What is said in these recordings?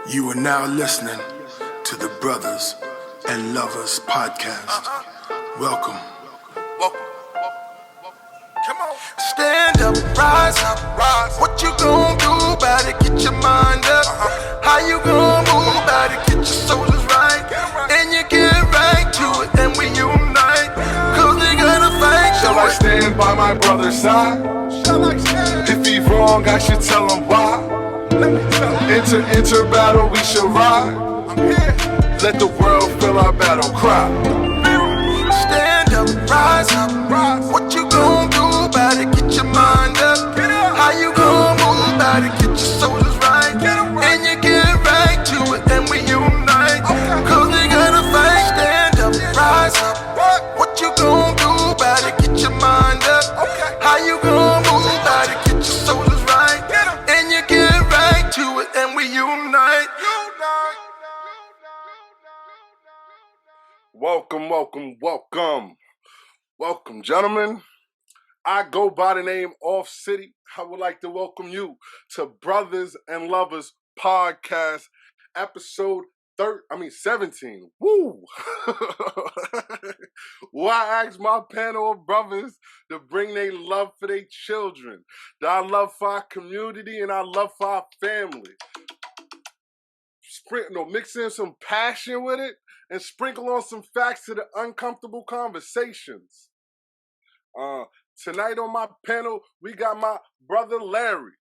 You are now listening to the Brothers and Lovers Podcast. Welcome. Come on. Stand up, rise up, rise. What you gonna do about it? Get your mind up. How you gonna move about it? Get your shoulders right. And you get right to it, and we unite. Cause they gonna fight. Shall I stand by my brother's side? If he wrong, I should tell him why. Enter battle, we shall ride. Let the world feel our battle cry. Stand up, rise up, rise. What you gonna do about it? Get your mind up. How you gonna move about it? Get your shoulders right. And you get right to it, and we unite. Cause they gonna fight. Stand up, rise up. What you gonna do about it? Get your mind up. How you gonna move about it? Get your shoulders right. And you get right to it, and we unite. Welcome, gentlemen. I go by the name Off City. I would like to welcome you to Brothers and Lovers Podcast, episode 17. Woo! Where I asked my panel of brothers to bring their love for their children, our love for our community, and our love for our family. Mix in some passion with it and sprinkle on some facts to the uncomfortable conversations. Tonight on my panel, we got my brother Larry.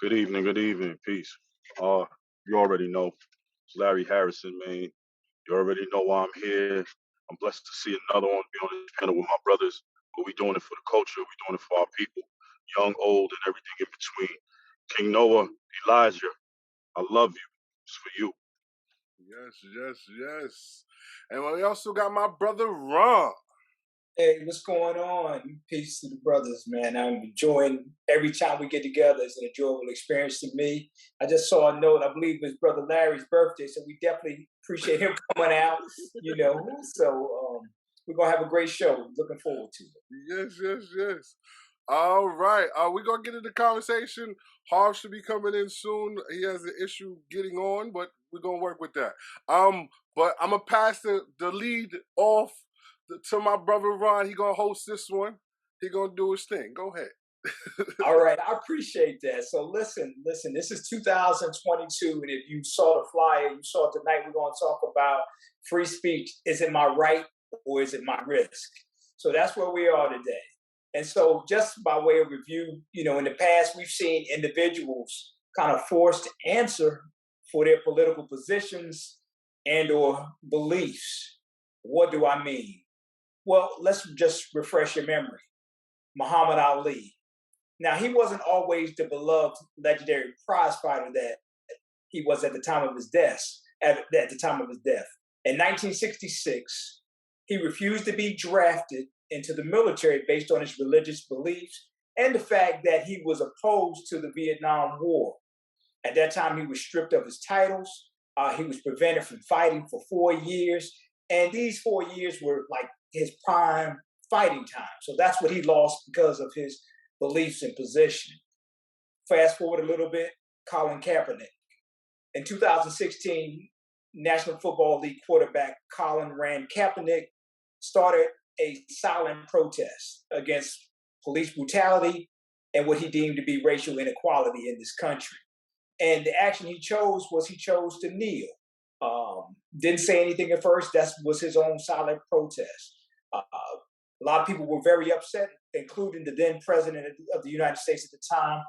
Good evening, peace. You already know, it's Larry Harrison, man. You already know why I'm here. I'm blessed to see another one, be on this panel with my brothers, but we doing it for the culture, we doing it for our people, young, old, and everything in between. King Noah, Elijah, I love you. It's for you. Yes. And we also got my brother Ron. Hey, what's going on? Peace to the brothers, man. I'm enjoying every time we get together. It's an enjoyable experience to me. I just saw a note. I believe it's brother Larry's birthday, so we definitely appreciate him coming out. So we're gonna have a great show. Looking forward to it. Yes. All right, we're gonna get into the conversation. Harv should be coming in soon. He has an issue getting on, but we're gonna work with that. But I'm gonna pass the lead off to my brother Ron. He gonna host this one. He gonna do his thing. Go ahead. All right, I appreciate that. So listen. This is 2022, and if you saw the flyer, you saw tonight. We're gonna talk about free speech. Is it my right or is it my risk? So that's where we are today. And so, just by way of review, in the past we've seen individuals kind of forced to answer for their political positions and/or beliefs. What do I mean? Well, let's just refresh your memory. Muhammad Ali. Now, he wasn't always the beloved legendary prize fighter that he was at the time of his death. In 1966, he refused to be drafted into the military based on his religious beliefs and the fact that he was opposed to the Vietnam War. At that time, he was stripped of his titles. He was prevented from fighting for 4 years. And these 4 years were like his prime fighting time. So that's what he lost because of his beliefs and position. Fast forward a little bit, Colin Kaepernick. In 2016, National Football League quarterback Colin Kaepernick started a silent protest against police brutality and what he deemed to be racial inequality in this country. And the action he chose to kneel. Didn't say anything at first. That was his own silent protest. A lot of people were very upset, including the then president of the United States at the time,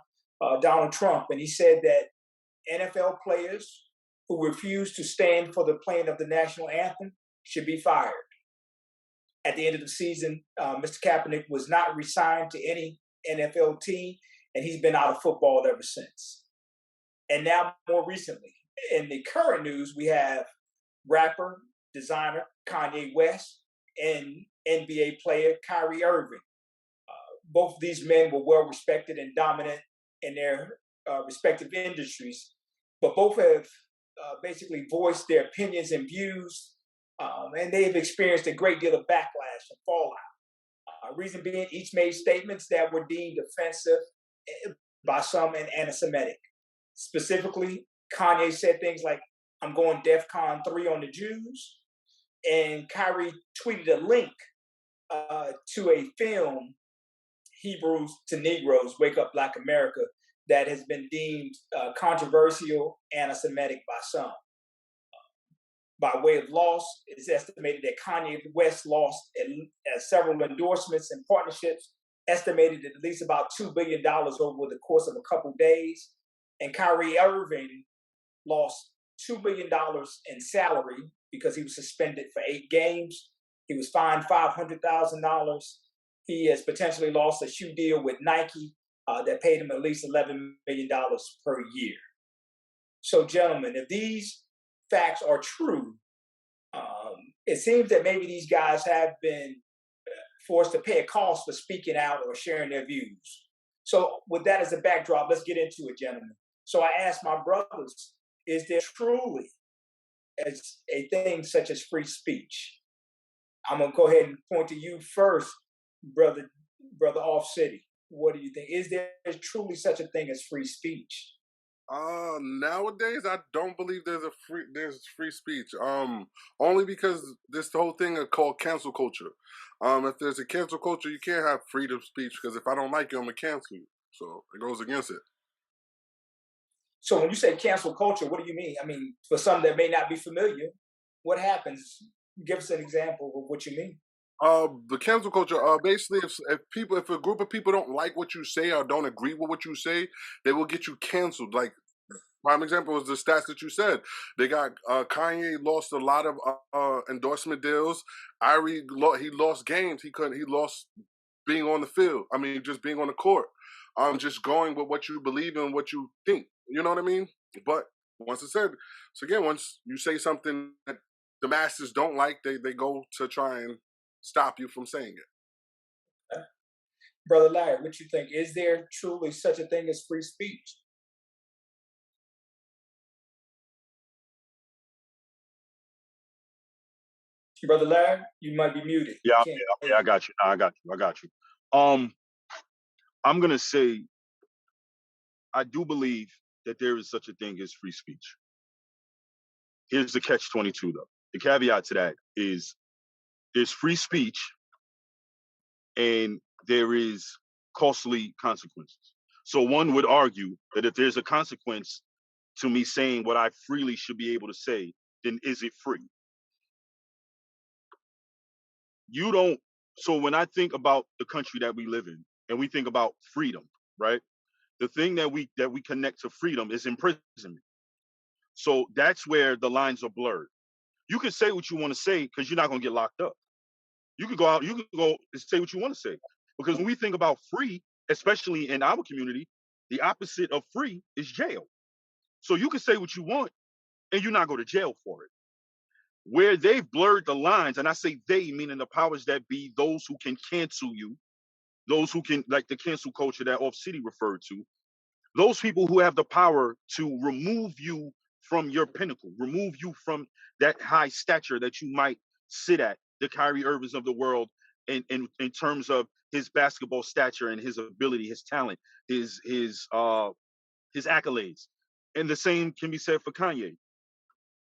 Donald Trump. And he said that NFL players who refused to stand for the playing of the national anthem should be fired. At the end of the season, Mr. Kaepernick was not re-signed to any NFL team, and he's been out of football ever since. And now, more recently, in the current news, we have rapper, designer Kanye West and NBA player Kyrie Irving. Both of these men were well respected and dominant in their respective industries, but both have basically voiced their opinions and views, and they've experienced a great deal of backlash and fallout. Reason being, each made statements that were deemed offensive by some and anti-Semitic. Specifically, Kanye said things like, "I'm going DEFCON 3 on the Jews," and Kyrie tweeted a link to a film, Hebrews to Negroes, Wake Up Black America, that has been deemed controversial, anti-Semitic by some. By way of loss, it's estimated that Kanye West lost several endorsements and partnerships, estimated at least about $2 billion over the course of a couple days. And Kyrie Irving lost $2 billion in salary because he was suspended for 8 games. He was fined $500,000. He has potentially lost a shoe deal with Nike that paid him at least $11 million per year. So, gentlemen, if these facts are true, it seems that maybe these guys have been forced to pay a cost for speaking out or sharing their views. So with that as a backdrop, let's get into it, gentlemen. So I asked my brothers, is there truly a thing such as free speech? I'm going to go ahead and point to you first, brother Off City. What do you think? Is there truly such a thing as free speech? Nowadays I don't believe there's free speech. Only because this whole thing is called cancel culture. If there's a cancel culture, you can't have freedom of speech, because if I don't like you, I'm gonna cancel you. So it goes against it. So when you say cancel culture, what do you mean? I mean, for some that may not be familiar, what happens? Give us an example of what you mean. The cancel culture, basically, if a group of people don't like what you say or don't agree with what you say, they will get you canceled. Like, prime example is the stats that you said. They got Kanye lost a lot of endorsement deals. He lost games. He lost being on the field. I mean, just being on the court. Just going with what you believe in, what you think. You know what I mean? But once you say something that the masses don't like, they go to try and stop you from saying it. Brother Larry, what you think? Is there truly such a thing as free speech? Brother Larry, you might be muted. Yeah, I got you. I got you. I'm gonna say I do believe that there is such a thing as free speech. Here's the catch-22 though. The caveat to that is there's free speech and there is costly consequences. So one would argue that if there's a consequence to me saying what I freely should be able to say, then is it free? So when I think about the country that we live in and we think about freedom, right? The thing that we connect to freedom is imprisonment. So that's where the lines are blurred. You can say what you want to say because you're not going to get locked up. You can go out, you can go and say what you want to say. Because when we think about free, especially in our community, the opposite of free is jail. So you can say what you want and you're not going to jail for it. Where they've blurred the lines, and I say they, meaning the powers that be, those who can cancel you, those who can, like the cancel culture that Off City referred to, those people who have the power to remove you from your pinnacle, remove you from that high stature that you might sit at, the Kyrie Irvings of the world, in terms of his basketball stature and his ability, his talent, his accolades. And the same can be said for Kanye.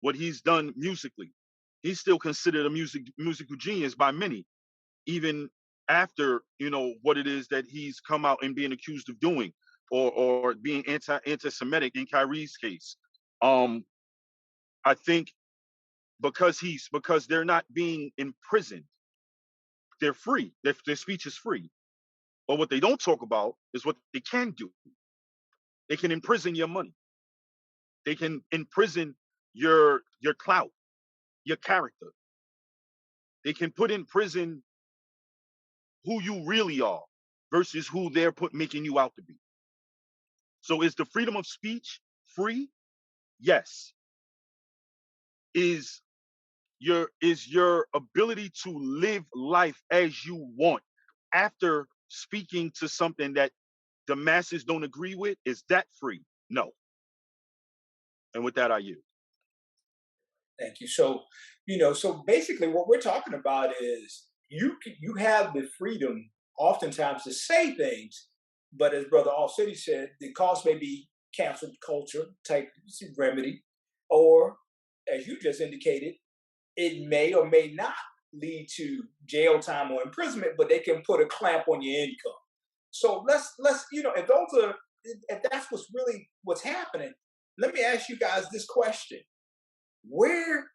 What he's done musically, he's still considered a musical genius by many, even after what it is that he's come out and being accused of doing, or being anti-Semitic in Kyrie's case. I think because they're not being imprisoned, they're free. Their speech is free. But what they don't talk about is what they can do. They can imprison your money. They can imprison your clout, your character. They can put in prison who you really are versus who they're making you out to be. So is the freedom of speech free? Yes. Is your ability to live life as you want after speaking to something that the masses don't agree with, is that free? No. And with that, I yield. Thank you. So, so basically what we're talking about is you have the freedom oftentimes to say things, but as Brother All City said, the cost may be cancel culture type remedy, or as you just indicated, it may or may not lead to jail time or imprisonment, but they can put a clamp on your income. So let's if that's what's happening, let me ask you guys this question: Where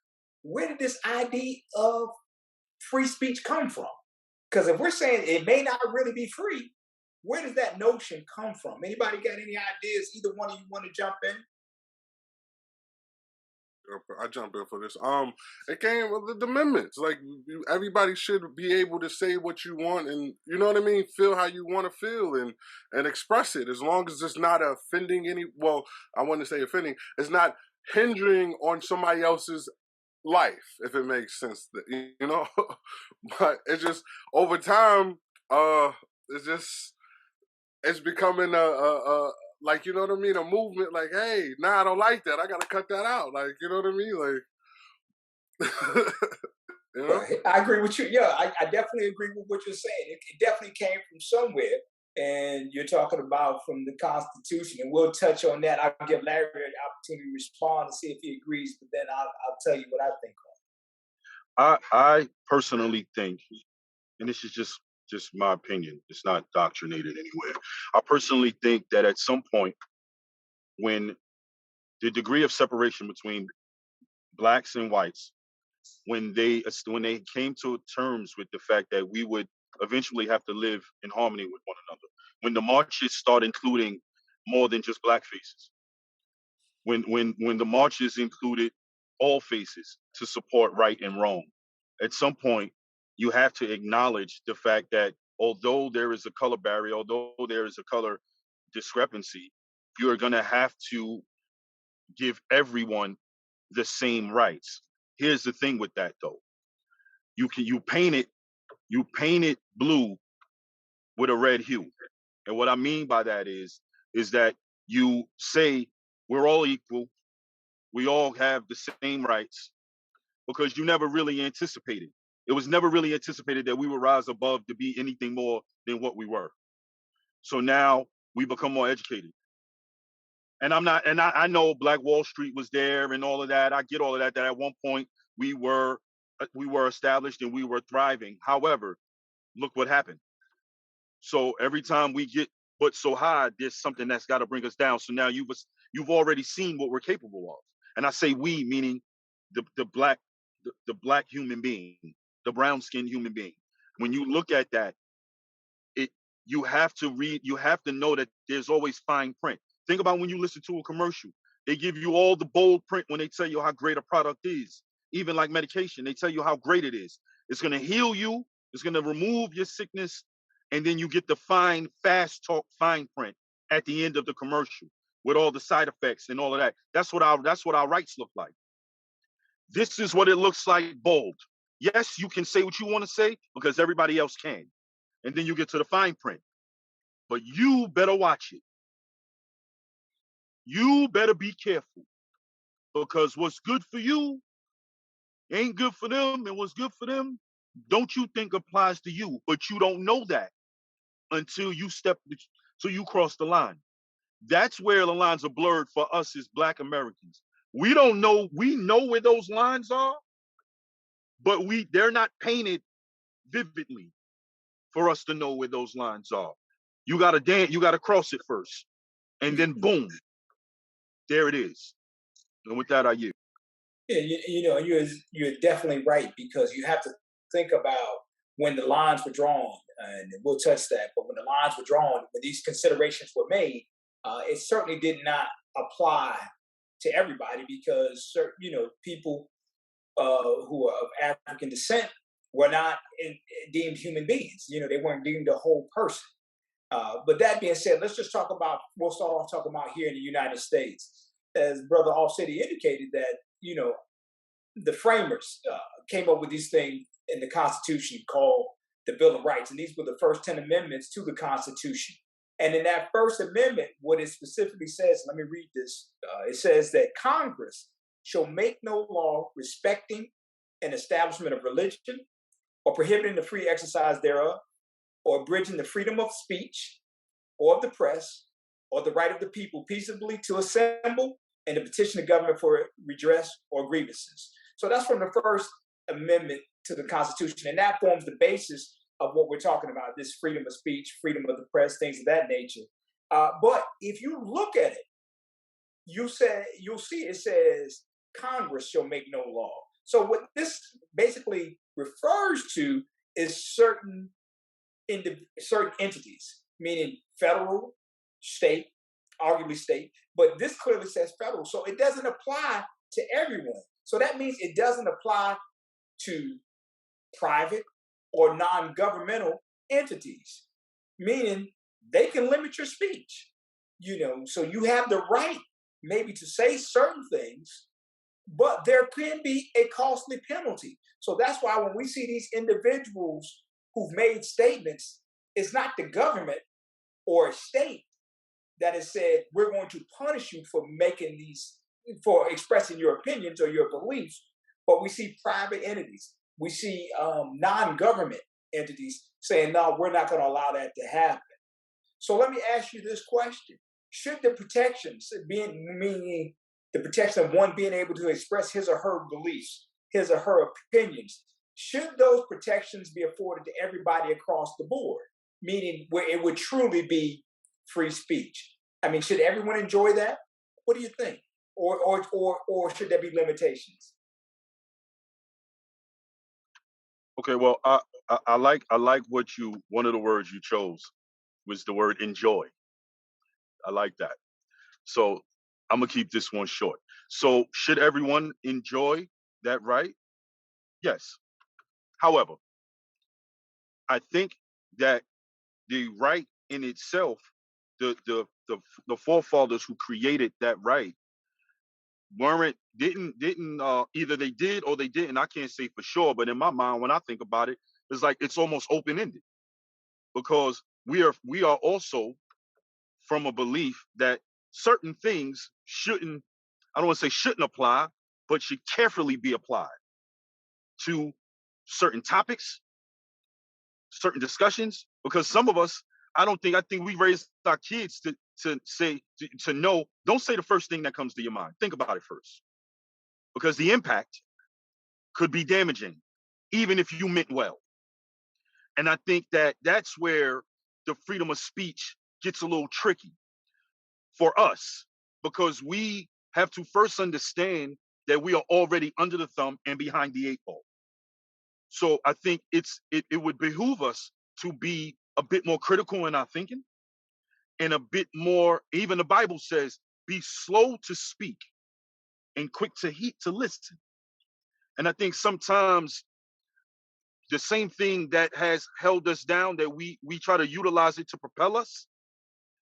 did this idea of free speech come from? Because if we're saying it may not really be free, where does that notion come from? Anybody got any ideas? Either one of you want to jump in? I jump in for this. It came with the amendments. Like everybody should be able to say what you want, and you know what I mean. Feel how you want to feel, and express it as long as it's not offending any. Well, I want to say offending. It's not hindering on somebody else's life, if it makes sense. You know, but it's just over time. It's becoming a like, you know what I mean, a movement. Like, hey, nah, I don't like that. I gotta cut that out. Like, you know what I mean, like, you know. Right. I agree with you. Yeah, I definitely agree with what you're saying. It definitely came from somewhere, and you're talking about from the Constitution, and we'll touch on that. I'll give Larry an opportunity to respond and see if he agrees, but then I'll tell you what I think on it. I personally think, and this is just my opinion, it's not doctrinated anywhere. I personally think that at some point, when the degree of separation between blacks and whites, when they came to terms with the fact that we would eventually have to live in harmony with one another, when the marches start including more than just black faces, when the marches included all faces to support right and wrong, at some point you have to acknowledge the fact that although there is a color barrier, although there is a color discrepancy, you're going to have to give everyone the same rights. Here's the thing with that though. You paint it blue with a red hue. And what I mean by that is that you say we're all equal, we all have the same rights, because you never really anticipated. It was never really anticipated that we would rise above to be anything more than what we were. So now we become more educated. And I know Black Wall Street was there and all of that. I get all of that, that at one point we were established and we were thriving. However, look what happened. So every time we get but so high, there's something that's got to bring us down. So now you've already seen what we're capable of. And I say we, meaning the black human being, the brown-skinned human being. When you look at that, you have to know that there's always fine print. Think about when you listen to a commercial. They give you all the bold print when they tell you how great a product is. Even like medication, they tell you how great it is. It's going to heal you. It's going to remove your sickness. And then you get the fast talk fine print at the end of the commercial with all the side effects and all of that. That's what our rights look like. This is what it looks like bold. Yes, you can say what you want to say because everybody else can. And then you get to the fine print. But you better watch it. You better be careful, because what's good for you ain't good for them, and what's good for them, don't you think applies to you, but you don't know that until you cross the line. That's where the lines are blurred for us as Black Americans. We don't know. We know where those lines are, but they're not painted vividly for us to know where those lines are. You gotta cross it first, and then boom, there it is. And with that, I yield. Yeah, you're definitely right, because you have to think about when the lines were drawn, and we'll touch that. But when the lines were drawn, when these considerations were made, it certainly did not apply to everybody, because people who are of African descent were not deemed human beings. They weren't deemed a whole person. But that being said, we'll start off talking about here in the United States. As Brother Hostility indicated, that, the framers came up with these things in the Constitution called the Bill of Rights. And these were the first 10 amendments to the Constitution. And in that first amendment, what it specifically says, let me read this. It says that Congress shall make no law respecting an establishment of religion, or prohibiting the free exercise thereof, or abridging the freedom of speech or of the press, or the right of the people peaceably to assemble and to petition the government for redress or grievances. So that's from the First Amendment to the Constitution, and that forms the basis of what we're talking about, this freedom of speech, freedom of the press, things of that nature. But if you look at it, you'll see it says Congress shall make no law. So what this basically refers to is certain entities, meaning federal, state, arguably state, but this clearly says federal. So it doesn't apply to everyone. So that means it doesn't apply to private or non-governmental entities, meaning they can limit your speech. So you have the right maybe to say certain things, but there can be a costly penalty. So that's why when we see these individuals who've made statements, it's not the government or a state that has said, we're going to punish you for expressing your opinions or your beliefs, but we see private entities. We see non-government entities saying, no, we're not going to allow that to happen. So let me ask you this question. Should the protections, meaning the protection of one being able to express his or her beliefs, his or her opinions, should those protections be afforded to everybody across the board, meaning where it would truly be free speech? I mean, should everyone enjoy that? What do you think? Or should there be limitations? Okay, well, I like one of the words you chose was the word enjoy. I like that. So I'm gonna keep this one short. So should everyone enjoy that right? Yes. However, I think that the right in itself, the forefathers who created that right didn't either they did or they didn't. I can't say for sure, but in my mind, when I think about it, it's like it's almost open-ended because we are also from a belief that certain things I don't want to say shouldn't apply, but should carefully be applied to certain topics, certain discussions, because some of us, I think we raised our kids to know, don't say the first thing that comes to your mind. Think about it first. Because the impact could be damaging, even if you meant well. And I think that that's where the freedom of speech gets a little tricky for us, because we have to first understand that we are already under the thumb and behind the eight ball. So I think it would behoove us to be a bit more critical in our thinking and a bit more, even the Bible says, be slow to speak and quick to listen. And I think sometimes the same thing that has held us down, that we try to utilize it to propel us.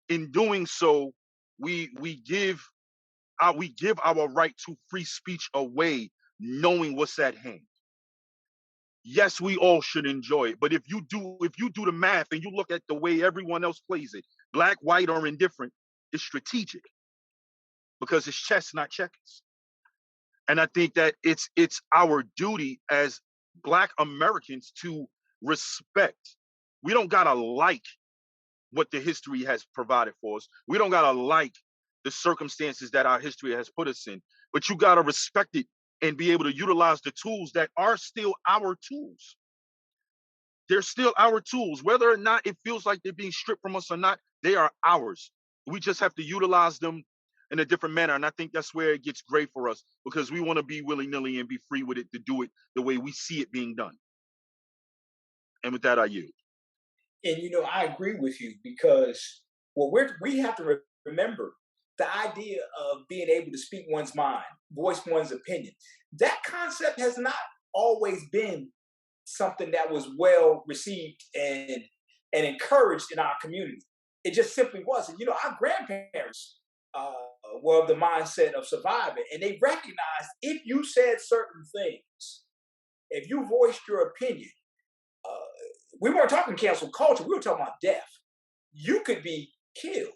In doing so, we give our right to free speech away, knowing what's at hand. Yes, we all should enjoy it, but if you do the math and you look at the way everyone else plays it, black, white, or indifferent, it's strategic because it's chess, not checkers. And I think that it's our duty as Black Americans to respect. We don't gotta like what the history has provided for us. We don't gotta like the circumstances that our history has put us in, but you gotta respect it and be able to utilize the tools that are still our tools. They're still our tools. Whether or not it feels like they're being stripped from us or not, they are ours. We just have to utilize them in a different manner. And I think that's where it gets great for us, because we want to be willy-nilly and be free with it to do it the way we see it being done. And with that, I yield. And I agree with you, because we have to remember the idea of being able to speak one's mind, voice one's opinion. That concept has not always been something that was well received and encouraged in our community. It just simply wasn't. Our grandparents were of the mindset of surviving, and they recognized if you said certain things, if you voiced your opinion, we weren't talking cancel culture. We were talking about death. You could be killed.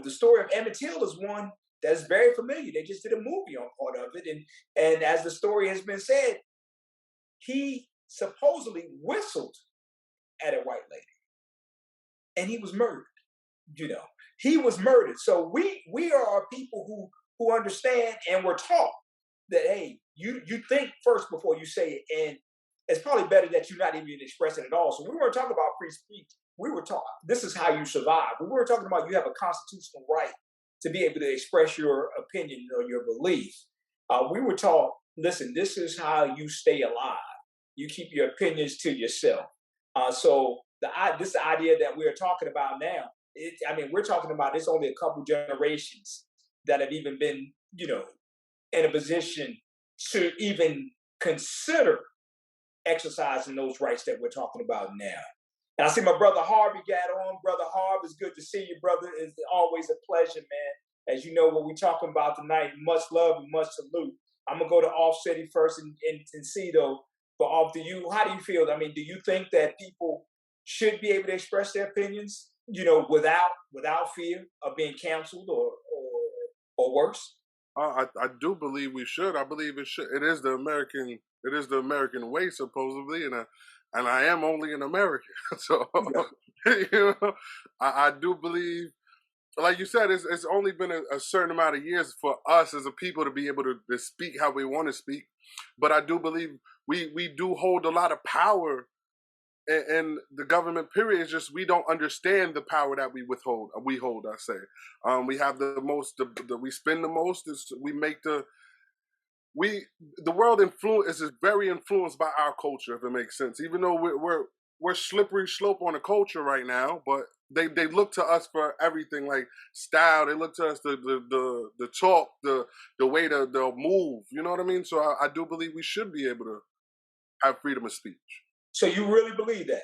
The story of Emmett Till is one that's very familiar. They just did a movie on part of it. And as the story has been said, he supposedly whistled at a white lady and he was murdered. You know, he was murdered. So we are people who understand, and we're taught that, hey, you think first before you say it, and it's probably better that you're not even expressing it at all. So we weren't talking about free speech. We were taught this is how you survive. We were talking about you have a constitutional right to be able to express your opinion or your beliefs. We were taught, listen, this is how you stay alive. You keep your opinions to yourself. So this idea that we're talking about now, we're talking about it's only a couple generations that have even been, in a position to even consider exercising those rights that we're talking about now. And I see my brother Harvey got on. Brother Harvey, it's good to see you, brother. It's always a pleasure, man. As you know, what we're talking about tonight, much love and much salute. I'm going to go to Off City first and see, though, but Off, how do you feel? I mean, do you think that people should be able to express their opinions, without fear of being canceled or worse? I do believe we should. I believe it should. It is the American way, supposedly, and I am only an American, so I do believe, like you said, it's only been a certain amount of years for us as a people to be able to speak how we want to speak, but I do believe we do hold a lot of power. And the government, period, is just we don't understand the power that we hold. I say, we have the most. We spend the most. We make the world is very influenced by our culture. If it makes sense, even though we're slippery slope on the culture right now, but they look to us for everything, like style. They look to us the talk, the way they'll move. You know what I mean? So I do believe we should be able to have freedom of speech. So you really believe that?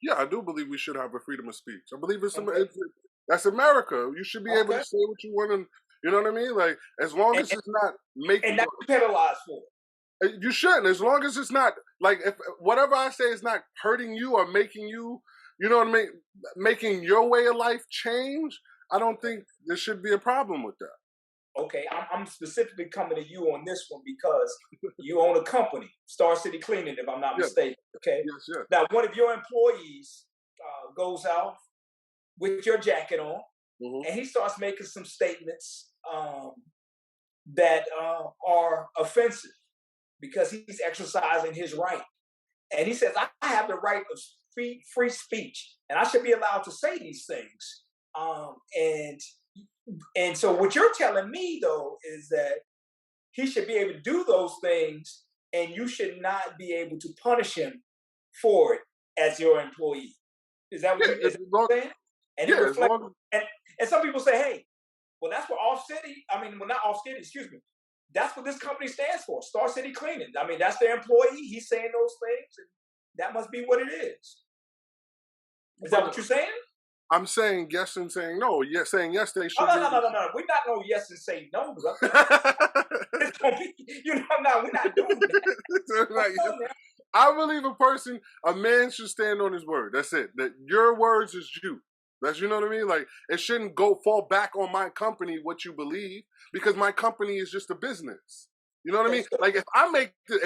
Yeah, I do believe we should have a freedom of speech. I believe that's America. You should be able to say what you want, and you know what I mean. Like as long as it's not making and not penalized for it. You shouldn't. As long as it's not like if whatever I say is not hurting you or making you, you know what I mean, making your way of life change. I don't think there should be a problem with that. Okay, I'm specifically coming to you on this one because you own a company, Star City Cleaning, if I'm not mistaken. Okay. Yes. Now, one of your employees goes out with your jacket on, and he starts making some statements that are offensive because he's exercising his right. And he says, I have the right of free speech, and I should be allowed to say these things. And so what you're telling me, though, is that he should be able to do those things, and you should not be able to punish him for it as your employee. Is that what you're saying? And, and some people say, hey, well, that's what not Off City, excuse me. That's what this company stands for, Star City Cleaning. I mean, that's their employee. He's saying those things, and that must be what it is. Is that what you're saying? I'm saying yes and saying no. Yes, saying yes, they should. No. We're not going yes and say no. It's gonna be, we're not doing that. I believe a man should stand on his word. That's it. That your words is you. That's, you know what I mean? Like, it shouldn't fall back on my company what you believe, because my company is just a business. You know what I mean? Like, if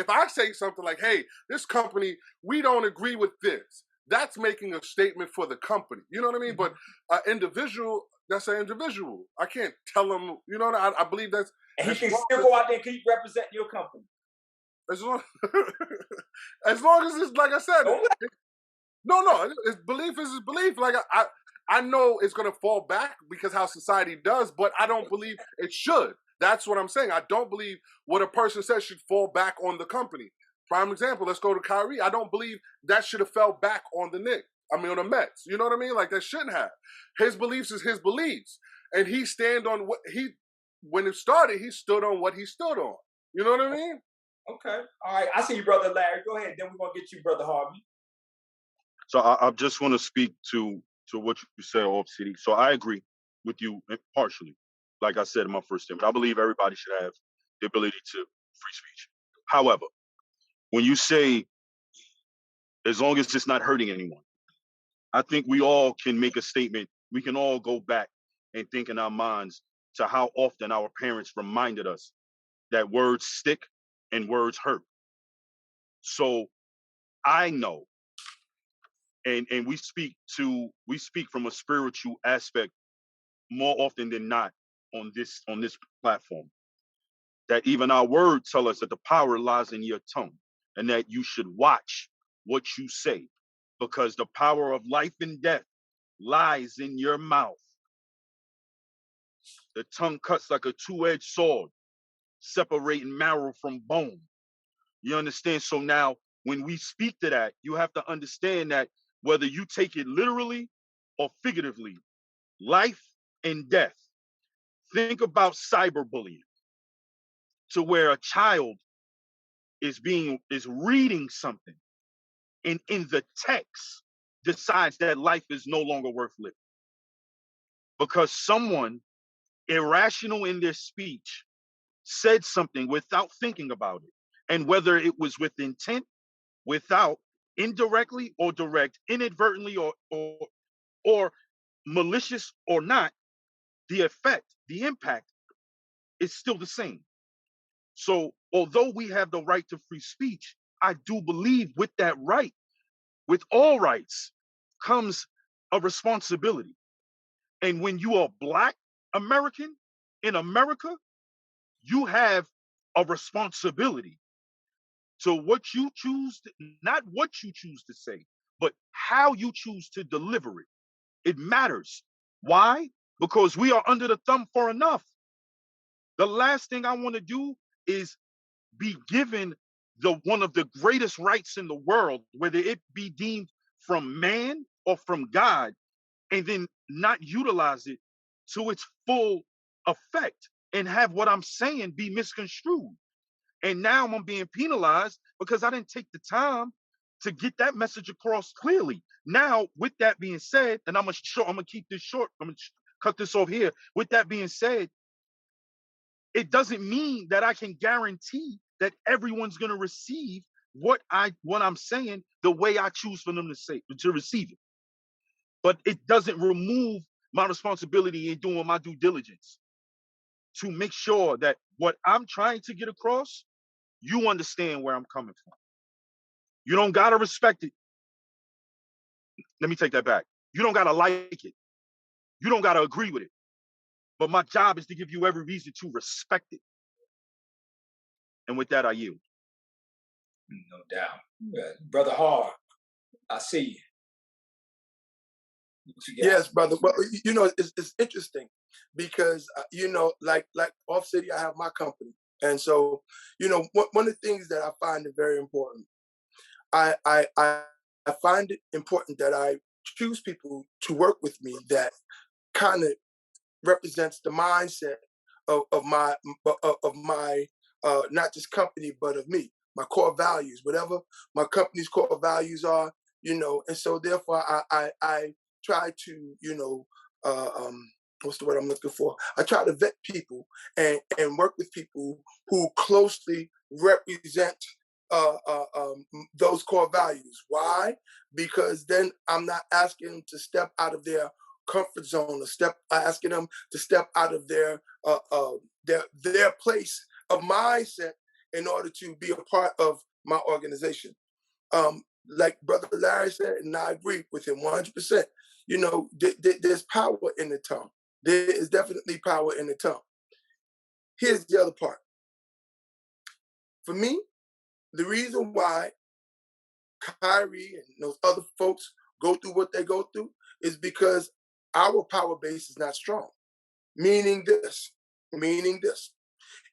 I say something like, hey, this company, we don't agree with this, that's making a statement for the company. You know what I mean? But an individual, that's an individual. I can't tell them, you know what I believe that's... And he can still go out there and keep representing your company. As long as it's, like I said... His belief is his belief. Like, I know it's going to fall back because how society does, but I don't believe it should. That's what I'm saying. I don't believe what a person says should fall back on the company. Prime example, let's go to Kyrie. I don't believe that should have fell back on the Knicks. On the Mets. You know what I mean? Like, that shouldn't have. His beliefs is his beliefs. And he stand on when it started, he stood on what he stood on. You know what I mean? Okay. All right. I see you, Brother Larry. Go ahead. Then we're going to get you, Brother Harvey. So I just want to speak to what you said, Off City. So I agree with you partially. Like I said in my first statement, I believe everybody should have the ability to free speech. However, when you say, as long as it's not hurting anyone, I think we all can make a statement. We can all go back and think in our minds to how often our parents reminded us that words stick and words hurt. So I know and we speak from a spiritual aspect more often than not on this platform. That even our words tell us that the power lies in your tongue, and that you should watch what you say, because the power of life and death lies in your mouth. The tongue cuts like a two-edged sword, separating marrow from bone. You understand? So now, when we speak to that, you have to understand that whether you take it literally or figuratively, life and death. Think about cyberbullying, to where a child is reading something, and in the text decides that life is no longer worth living because someone irrational in their speech said something without thinking about it. And whether it was with intent, without, indirectly or direct, inadvertently or malicious or not, the effect, the impact is still the same. So although we have the right to free speech, I do believe with that right, with all rights, comes a responsibility. And when you are Black American in America, you have a responsibility to what you choose, not what you choose to say, but how you choose to deliver it. It matters. Why? Because we are under the thumb for enough. The last thing I want to do is be given one of the greatest rights in the world, whether it be deemed from man or from God, and then not utilize it to its full effect and have what I'm saying be misconstrued. And now I'm being penalized because I didn't take the time to get that message across clearly. Now, with that being said, and I'm gonna keep this short, I'm gonna cut this off here. With that being said, it doesn't mean that I can guarantee that everyone's gonna receive what I'm saying the way I choose for them to receive it. But it doesn't remove my responsibility in doing my due diligence to make sure that what I'm trying to get across, you understand where I'm coming from. You don't gotta respect it. Let me take that back. You don't gotta like it. You don't gotta agree with it. But my job is to give you every reason to respect it. And with that, I yield. No doubt. Brother Hard, I see you. Yes, brother. Well, it's interesting because like Off City, I have my company, and so one of the things that I find it very important. I find it important that I choose people to work with me that kind of represents the mindset of my not just company but of me, my core values, whatever my company's core values are, and so therefore I try to what's the word I'm looking for? I try to vet people and work with people who closely represent those core values. Why? Because then I'm not asking them to step out of their comfort zone, or asking them to step out of their place of mindset in order to be a part of my organization. Like Brother Larry said, and I agree with him 100%. There's power in the tongue. There is definitely power in the tongue. Here's the other part. For me, the reason why Kyrie and those other folks go through what they go through is because our power base is not strong. Meaning this,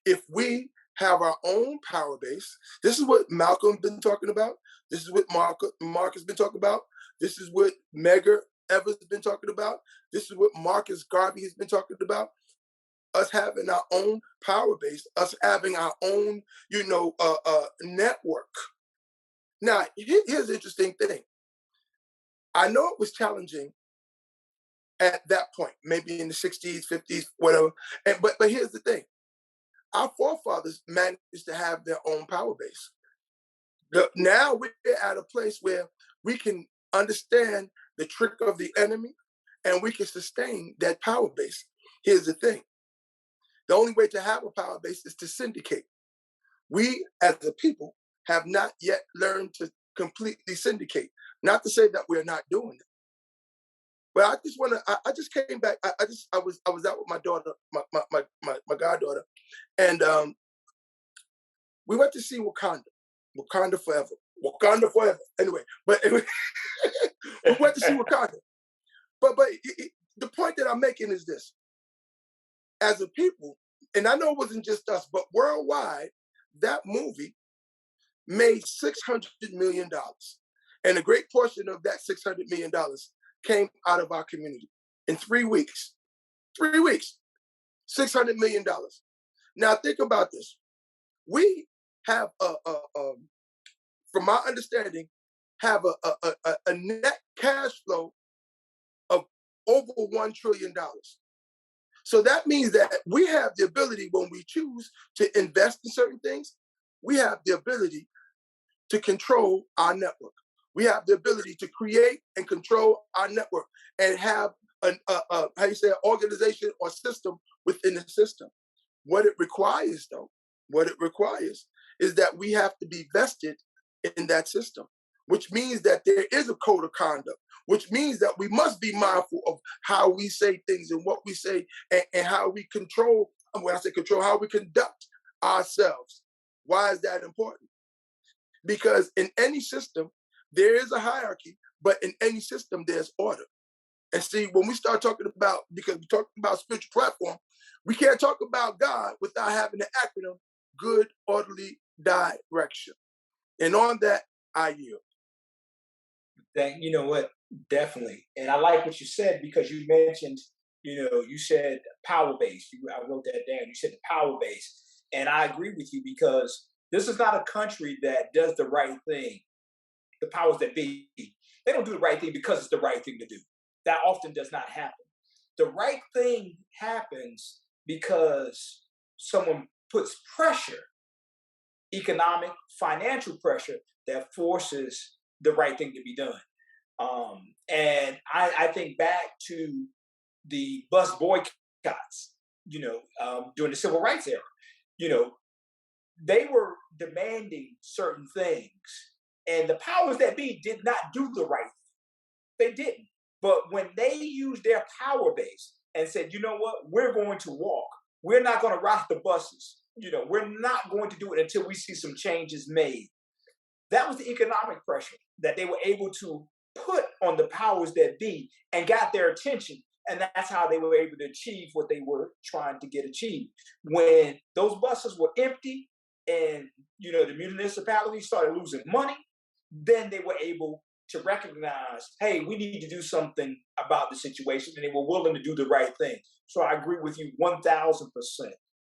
if we have our own power base, this is what Malcolm's been talking about. This is what Mark has been talking about. This is what Medgar Evers has been talking about. This is what Marcus Garvey has been talking about. Us having our own power base, us having our own, network. Now, here's the interesting thing. I know it was challenging at that point, maybe in the 60s, 50s, whatever. But here's the thing. Our forefathers managed to have their own power base. Now we're at a place where we can understand the trick of the enemy and we can sustain that power base. Here's the thing. The only way to have a power base is to syndicate. We, as a people, have not yet learned to completely syndicate. Not to say that we're not doing it, but I just want to. I just came back. I was out with my daughter, my goddaughter, and we went to see Wakanda. Wakanda forever. Wakanda forever. Anyway, but anyway, we went to see Wakanda. But the point that I'm making is this: as a people, and I know it wasn't just us, but worldwide, that movie made $600 million. And a great portion of that $600 million came out of our community in 3 weeks. 3 weeks, $600 million. Now think about this. We have from my understanding, have a net cash flow of over $1 trillion. So that means that we have the ability, when we choose to invest in certain things, we have the ability to control our network. We have the ability to create and control our network and have an organization or system within the system. What it requires, though, is that we have to be vested in that system, which means that there is a code of conduct, which means that we must be mindful of how we say things and what we say and how we control, when I say control, how we conduct ourselves. Why is that important? Because in any system, there is a hierarchy, but in any system, there's order. And see, when we start talking about, because we're talking about spiritual platform, we can't talk about God without having the acronym good, orderly direction. And on that, I yield. You know what? Definitely. And I like what you said, because you mentioned, you said power base. I wrote that down. You said the power base. And I agree with you, because this is not a country that does the right thing. The powers that be, they don't do the right thing because it's the right thing to do. That often does not happen. The right thing happens because someone puts pressure, economic, financial pressure, that forces the right thing to be done. And I think back to the bus boycotts, during the civil rights era. They were demanding certain things, and the powers that be did not do the right thing. They didn't. But when they used their power base and said, you know what, we're going to walk. We're not going to rock the buses. We're not going to do it until we see some changes made. That was the economic pressure that they were able to put on the powers that be and got their attention. And that's how they were able to achieve what they were trying to get achieved. When those buses were empty and, the municipalities started losing money, then they were able to recognize, hey, we need to do something about the situation, and they were willing to do the right thing. So I agree with you 1,000%.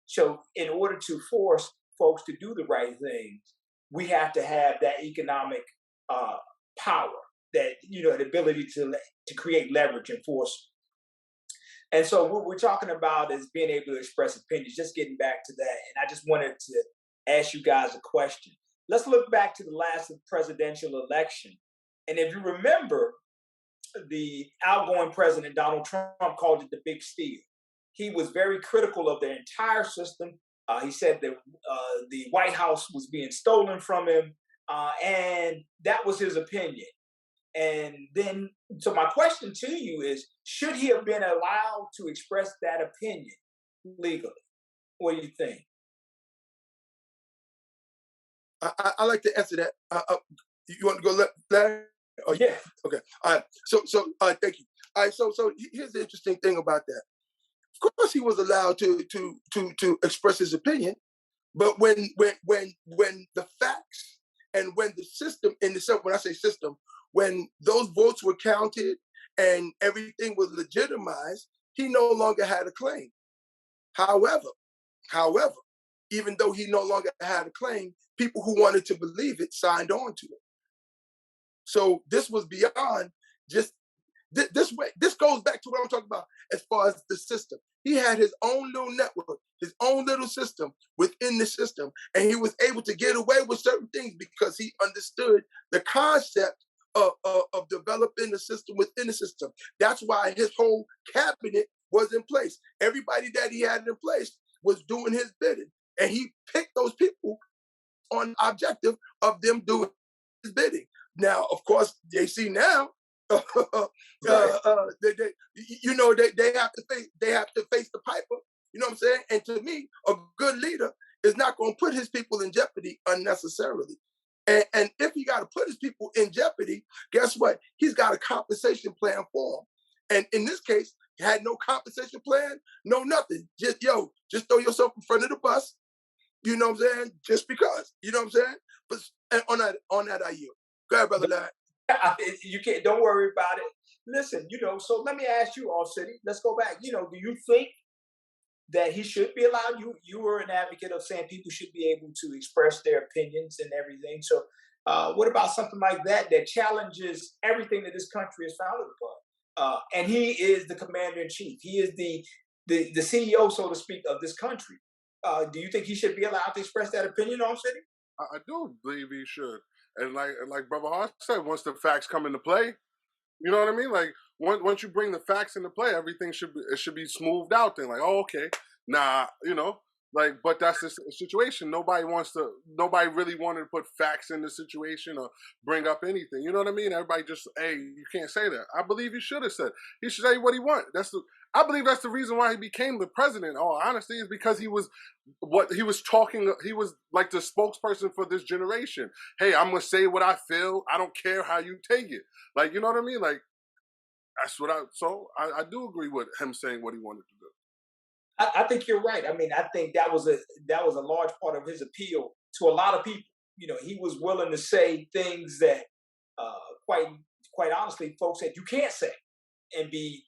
So in order to force folks to do the right thing, we have to have that economic power, that, the ability to create leverage and force. And so what we're talking about is being able to express opinions, just getting back to that. And I just wanted to ask you guys a question. Let's look back to the last presidential election. And if you remember, the outgoing president, Donald Trump, called it the big steal. He was very critical of the entire system. He said that the White House was being stolen from him, and that was his opinion. And then, so my question to you is, should he have been allowed to express that opinion legally? What do you think? I like to answer that. You want to go Larry? Oh, yeah. Okay. All right. So thank you. All right. So here's the interesting thing about that. Of course, he was allowed to express his opinion, but when the facts and when the system when I say system, when those votes were counted and everything was legitimized, he no longer had a claim. However, even though he no longer had a claim, people who wanted to believe it signed on to it. So this was beyond just this way. This goes back to what I'm talking about as far as the system. He had his own little network, his own little system within the system, and he was able to get away with certain things because he understood the concept of developing the system within the system. That's why his whole cabinet was in place. Everybody that he had in place was doing his bidding, and he picked those people on objective of them doing his bidding. Now, of course, they see now. Right. They have to face the piper. You know what I'm saying? And to me, a good leader is not going to put his people in jeopardy unnecessarily. And if he got to put his people in jeopardy, guess what? He's got a compensation plan for them. And in this case, he had no compensation plan, no nothing. Just throw yourself in front of the bus. You know what I'm saying? Just because. You know what I'm saying? But and on that, I yield. Go ahead, brother Larry. You can't. Don't worry about it. Listen, so let me ask you, All City. Let's go back. Do you think that he should be allowed? You were an advocate of saying people should be able to express their opinions and everything. So, what about something like that challenges everything that this country is founded upon? And he is the commander in chief. He is the CEO, so to speak, of this country. Do you think he should be allowed to express that opinion, All City? I do believe he should. And like Brother Hart said, once the facts come into play, you know what I mean? Like once you bring the facts into play, everything should be smoothed out. Then okay, nah, but that's the situation. Nobody really wanted to put facts in the situation or bring up anything. You know what I mean? Everybody just, hey, you can't say that. I believe he should have said. He should say what he wants. I believe that's the reason why he became the president. All honesty is because he was talking. He was like the spokesperson for this generation. Hey, I'm gonna say what I feel. I don't care how you take it. Like, you know what I mean? Like, that's what I do agree with him saying what he wanted to do. I think you're right. I mean, I think that was a large part of his appeal to a lot of people. He was willing to say things that, quite honestly, folks said you can't say and be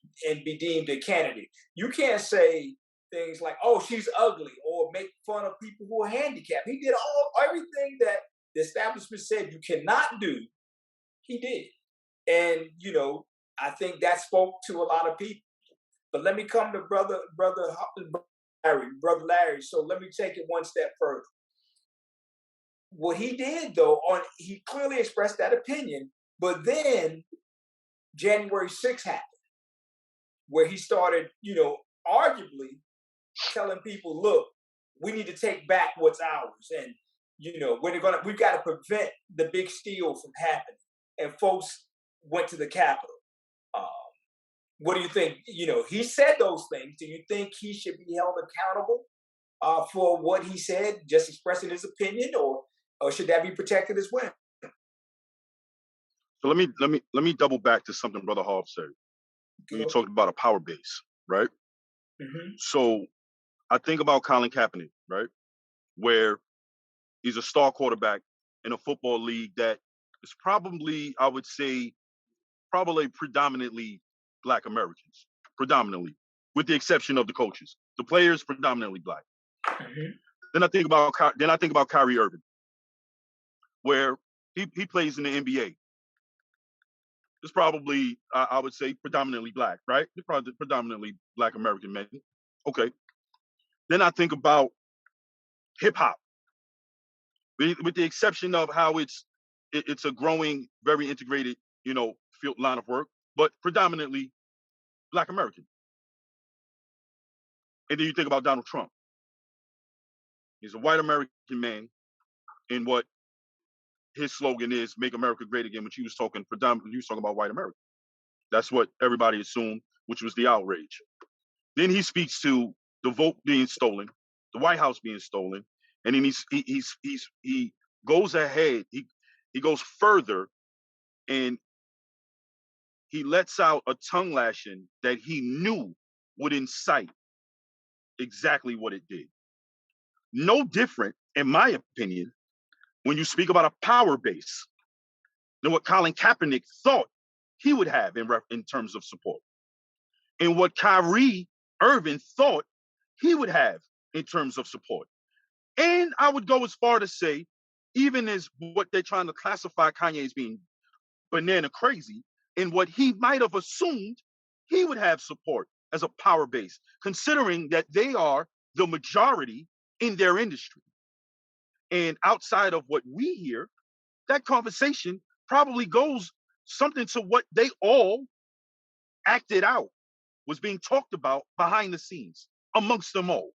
deemed a candidate. You can't say things like, "Oh, she's ugly," or make fun of people who are handicapped. He did everything that the establishment said you cannot do. He did, and I think that spoke to a lot of people. But let me come to brother Larry. So let me take it one step further. What he did, though, he clearly expressed that opinion, but then January 6th happened, where he started, arguably telling people, "Look, we need to take back what's ours, and we've got to prevent the big steal from happening." And folks went to the Capitol. What do you think? He said those things. Do you think he should be held accountable for what he said, just expressing his opinion, or should that be protected as well? So let me double back to something Brother Hall said. When you talked about a power base, right? Mm-hmm. So I think about Colin Kaepernick, right? Where he's a star quarterback in a football league that is probably, I would say, predominantly Black Americans, predominantly, with the exception of the coaches. The players predominantly Black. Mm-hmm. Then I think about Kyrie Irving, where he plays in the NBA. It's probably, I would say, predominantly Black, right? They're probably predominantly Black American men. Okay. Then I think about hip hop, with the exception of how it's a growing, very integrated, field line of work, but predominantly Black American. And then you think about Donald Trump. He's a white American man in what his slogan is, "Make America Great Again," which he was talking about white America. That's what everybody assumed, which was the outrage. Then he speaks to the vote being stolen, the White House being stolen, and then he goes ahead, he goes further, and he lets out a tongue lashing that he knew would incite exactly what it did. No different, in my opinion, when you speak about a power base than what Colin Kaepernick thought he would have in terms of support, and what Kyrie Irving thought he would have in terms of support. And I would go as far to say, even as what they're trying to classify Kanye as being banana crazy, and what he might have assumed he would have support as a power base, considering that they are the majority in their industry. And outside of what we hear, that conversation probably goes something to what they all acted out, was being talked about behind the scenes amongst them all.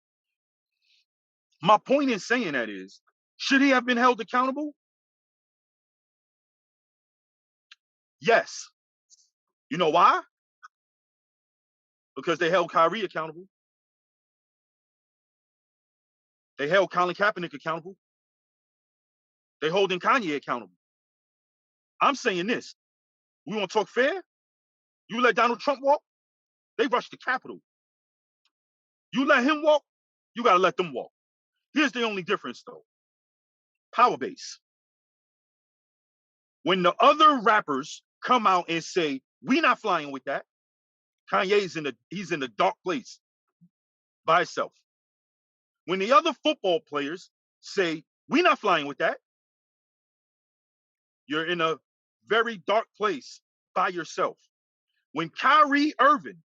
My point in saying that is, should he have been held accountable? Yes. You know why? Because they held Kyrie accountable. They held Colin Kaepernick accountable. They holding Kanye accountable. I'm saying this. We want to talk fair? You let Donald Trump walk, they rushed the Capitol. You let him walk, you got to let them walk. Here's the only difference, though. Power base. When the other rappers come out and say, we not flying with that, Kanye's he's in a dark place by himself. When the other football players say, we not flying with that, you're in a very dark place by yourself. When Kyrie Irving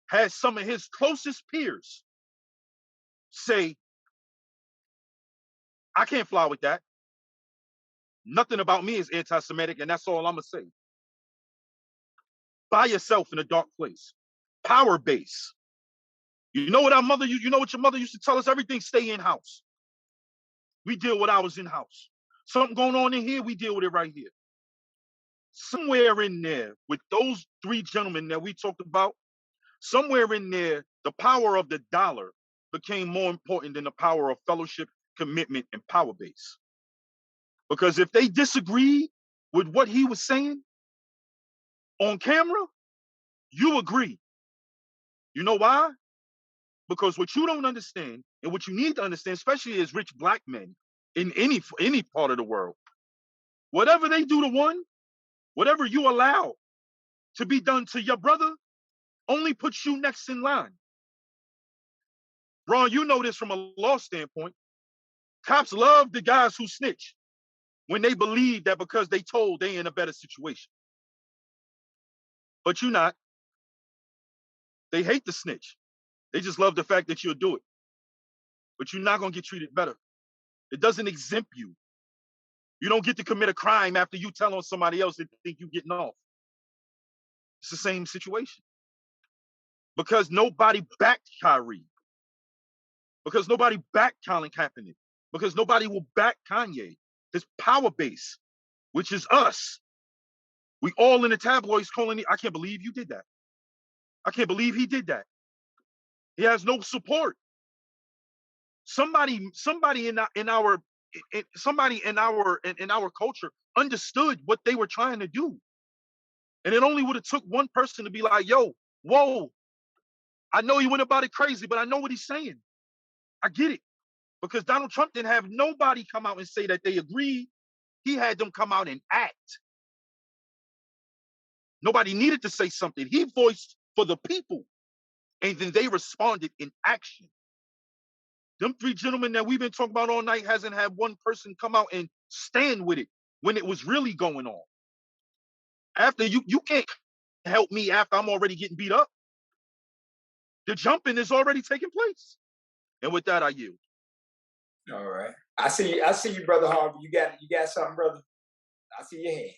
has some of his closest peers say, I can't fly with that. Nothing about me is anti-Semitic, and that's all I'm gonna say. By yourself in a dark place. Power base. You know what you know what your mother used to tell us? Everything stay in house. We deal with ours in house. Something going on in here, we deal with it right here. Somewhere in there, with those three gentlemen that we talked about, somewhere in there, the power of the dollar became more important than the power of fellowship, commitment, and power base. Because if they disagreed with what he was saying on camera, you agree. You know why? Because what you don't understand and what you need to understand, especially as rich black men in any part of the world, whatever they do to one, whatever you allow to be done to your brother, only puts you next in line. Ron, you know this from a law standpoint. Cops love the guys who snitch when they believe that because they told they in a better situation. But you're not. They hate the snitch. They just love the fact that you'll do it. But you're not going to get treated better. It doesn't exempt you. You don't get to commit a crime after you tell on somebody else that think you're getting off. It's the same situation. Because nobody backed Kyrie. Because nobody backed Colin Kaepernick. Because nobody will back Kanye. His power base, which is us. We all in the tabloids calling it, I can't believe you did that. I can't believe he did that. He has no support. Somebody in our culture understood what they were trying to do. And it only would have took one person to be like, yo, whoa, I know he went about it crazy, but I know what he's saying. I get it. Because Donald Trump didn't have nobody come out and say that they agreed. He had them come out and act. Nobody needed to say something. He voiced for the people. And then they responded in action. Them three gentlemen that we've been talking about all night hasn't had one person come out and stand with it when it was really going on. After you can't help me after I'm already getting beat up. The jumping is already taking place. And with that, I yield. All right. I see you, Brother Harvey. You got something, brother? I see your hand.